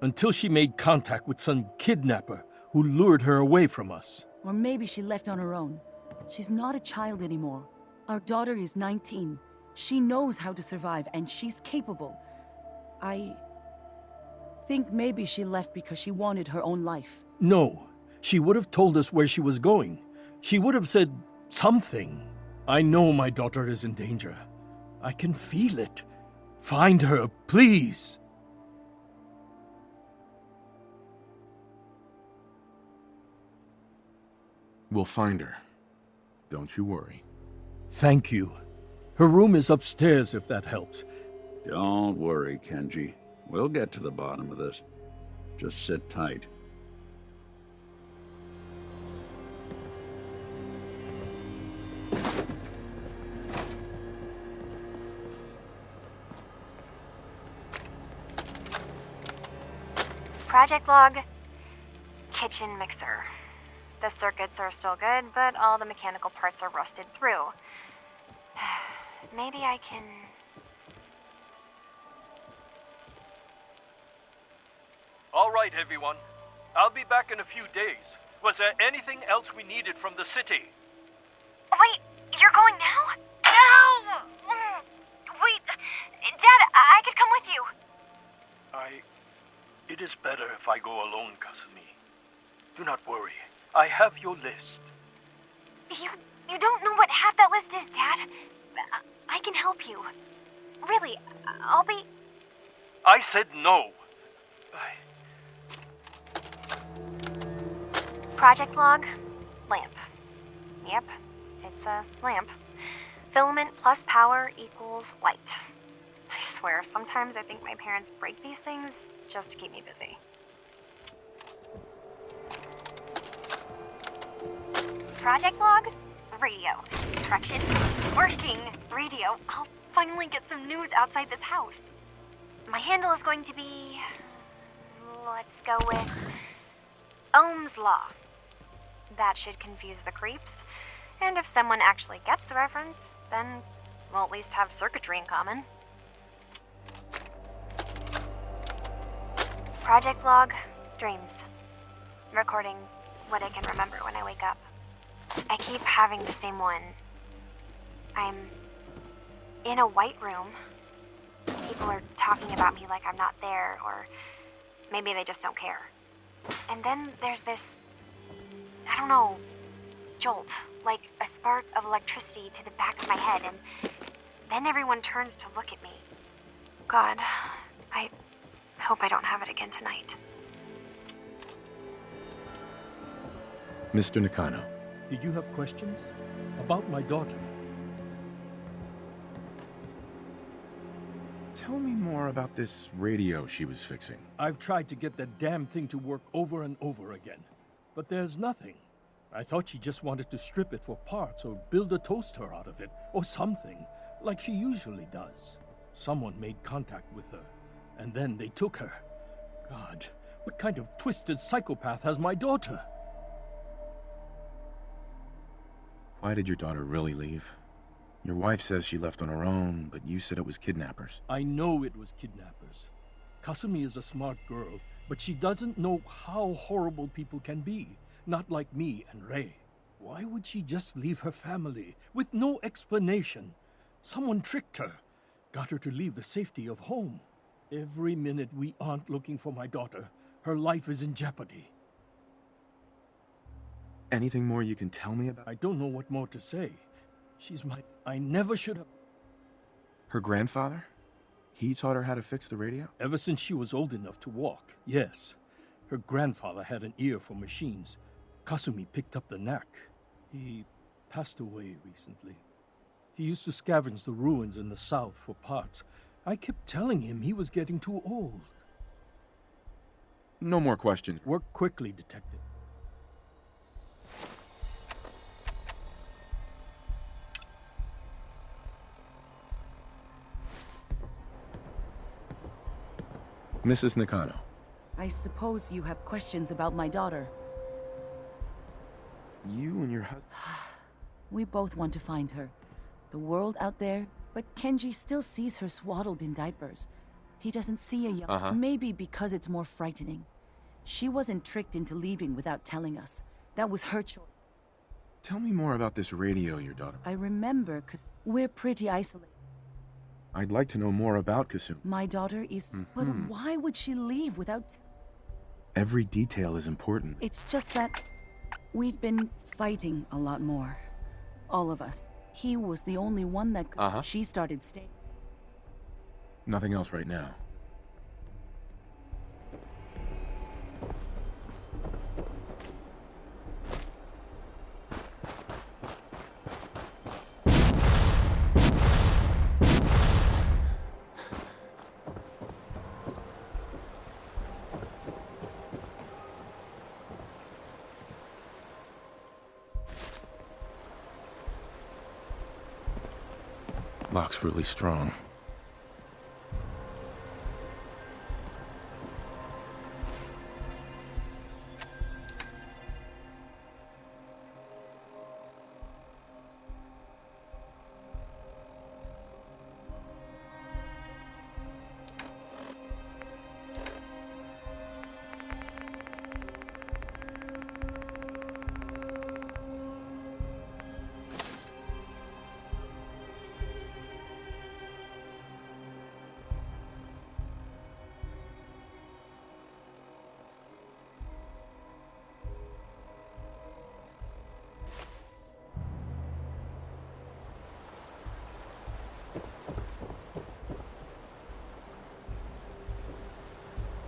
Until she made contact with some kidnapper who lured her away from us. Or maybe she left on her own. She's not a child anymore. Our daughter is 19. She knows how to survive, and she's capable. I think maybe she left because she wanted her own life. No, she would have told us where she was going. She would have said something. I know my daughter is in danger. I can feel it. Find her, please. We'll find her. Don't you worry. Thank you. Her room is upstairs, if that helps. Don't worry, Kenji. We'll get to the bottom of this. Just sit tight. Project log. Kitchen mixer. The circuits are still good, but all the mechanical parts are rusted through. Maybe I can... All right, everyone. I'll be back in a few days. Was there anything else we needed from the city? Wait, you're going now? No! Wait, Dad, I could come with you. It is better if I go alone, Kasumi. Do not worry. I have your list. You don't know what half that list is, Dad. I can help you. Really, I'll be... I said no. Project log, lamp. Yep, it's a lamp. Filament plus power equals light. I swear, sometimes I think my parents break these things just to keep me busy. Project log, radio. Correction, working radio. I'll finally get some news outside this house. My handle is going to be... let's go with... Ohm's Law. That should confuse the creeps. And if someone actually gets the reference, then we'll at least have circuitry in common. Project log, dreams. Recording what I can remember when I wake up. I keep having the same one. I'm in a white room. People are talking about me like I'm not there, or maybe they just don't care. And then there's this, I don't know, jolt, like a spark of electricity to the back of my head, and then everyone turns to look at me. God, I hope I don't have it again tonight. Mr. Nakano. Did you have questions? About my daughter? Tell me more about this radio she was fixing. I've tried to get that damn thing to work over and over again, but there's nothing. I thought she just wanted to strip it for parts or build a toaster out of it, or something, like she usually does. Someone made contact with her, and then they took her. God, what kind of twisted psychopath has my daughter? Why did your daughter really leave? Your wife says she left on her own, but you said it was kidnappers. I know it was kidnappers. Kasumi is a smart girl, but she doesn't know how horrible people can be. Not like me and Rei. Why would she just leave her family with no explanation? Someone tricked her, got her to leave the safety of home. Every minute we aren't looking for my daughter, her life is in jeopardy. Anything more you can tell me about? I don't know what more to say. She's my... I never should have... Her grandfather? He taught her how to fix the radio? Ever since she was old enough to walk, yes. Her grandfather had an ear for machines. Kasumi picked up the knack. He passed away recently. He used to scavenge the ruins in the south for parts. I kept telling him he was getting too old. No more questions. Work quickly, Detective. Mrs. Nakano. I suppose you have questions about my daughter. You and your husband... We both want to find her. The world out there, but Kenji still sees her swaddled in diapers. He doesn't see a young... Maybe because it's more frightening. She wasn't tricked into leaving without telling us. That was her choice. Tell me more about this radio your daughter... I remember, because we're pretty isolated. I'd like to know more about Kasumi. My daughter is... But why would she leave without... Every detail is important. It's just that we've been fighting a lot more. All of us. He was the only one that could... She started staying. Nothing else right now. Lock's really strong.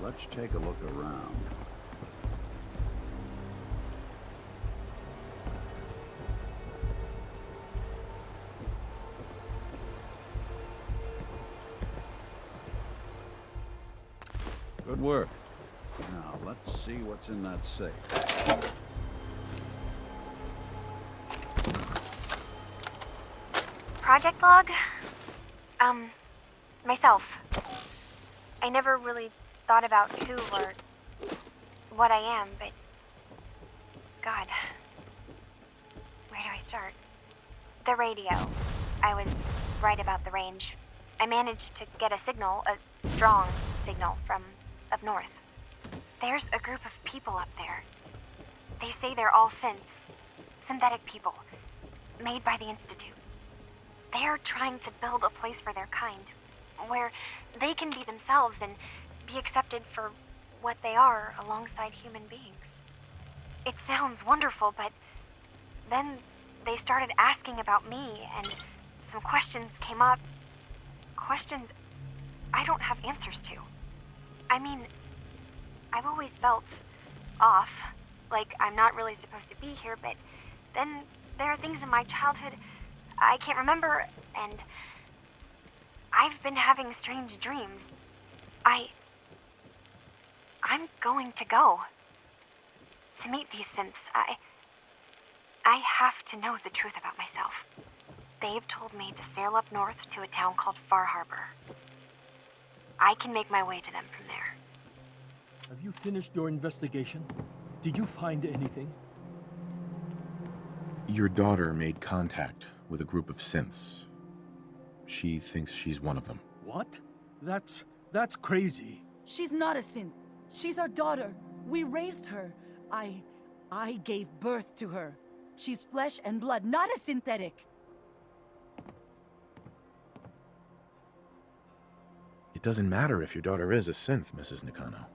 Let's take a look around. Good work. Now, let's see what's in that safe. Project log? Myself. I never really thought about who or what I am, but... God. Where do I start? The radio. I was right about the range. I managed to get a signal, a strong signal, from up north. There's a group of people up there. They say they're all synthetic people, made by the Institute. They're trying to build a place for their kind, where they can be themselves and be accepted for what they are alongside human beings. It sounds wonderful, but then they started asking about me, and some questions came up. Questions I don't have answers to. I mean, I've always felt off, like I'm not really supposed to be here, but then there are things in my childhood I can't remember, and I've been having strange dreams. I'm going to go to meet these synths. I have to know the truth about myself. They've told me to sail up north to a town called Far Harbor. I can make my way to them from there. Have you finished your investigation? Did you find anything? Your daughter made contact with a group of synths. She thinks she's one of them. What? That's crazy. She's not a synth. She's our daughter. We raised her. I gave birth to her. She's flesh and blood, not a synthetic. It doesn't matter if your daughter is a synth, Mrs. Nakano.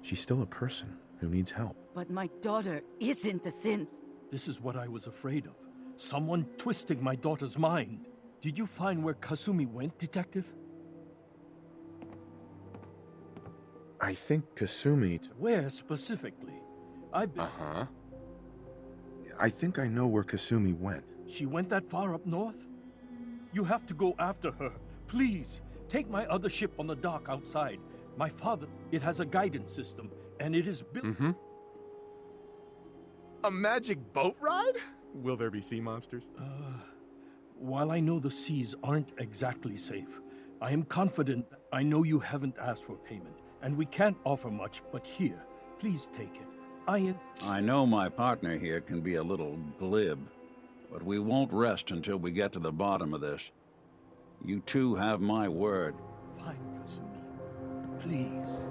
She's still a person who needs help. But my daughter isn't a synth. This is what I was afraid of. Someone twisting my daughter's mind. Did you find where Kasumi went, Detective? I think Kasumi... Where specifically? I've been... I think I know where Kasumi went. She went that far up north? You have to go after her. Please, take my other ship on the dock outside. My father, it has a guidance system, and it is built... A magic boat ride? Will there be sea monsters? While I know the seas aren't exactly safe, I am confident I know you haven't asked for payment, and we can't offer much, but here, please take it. I know my partner here can be a little glib, but we won't rest until we get to the bottom of this. You two have my word. Fine, Kasumi. Please.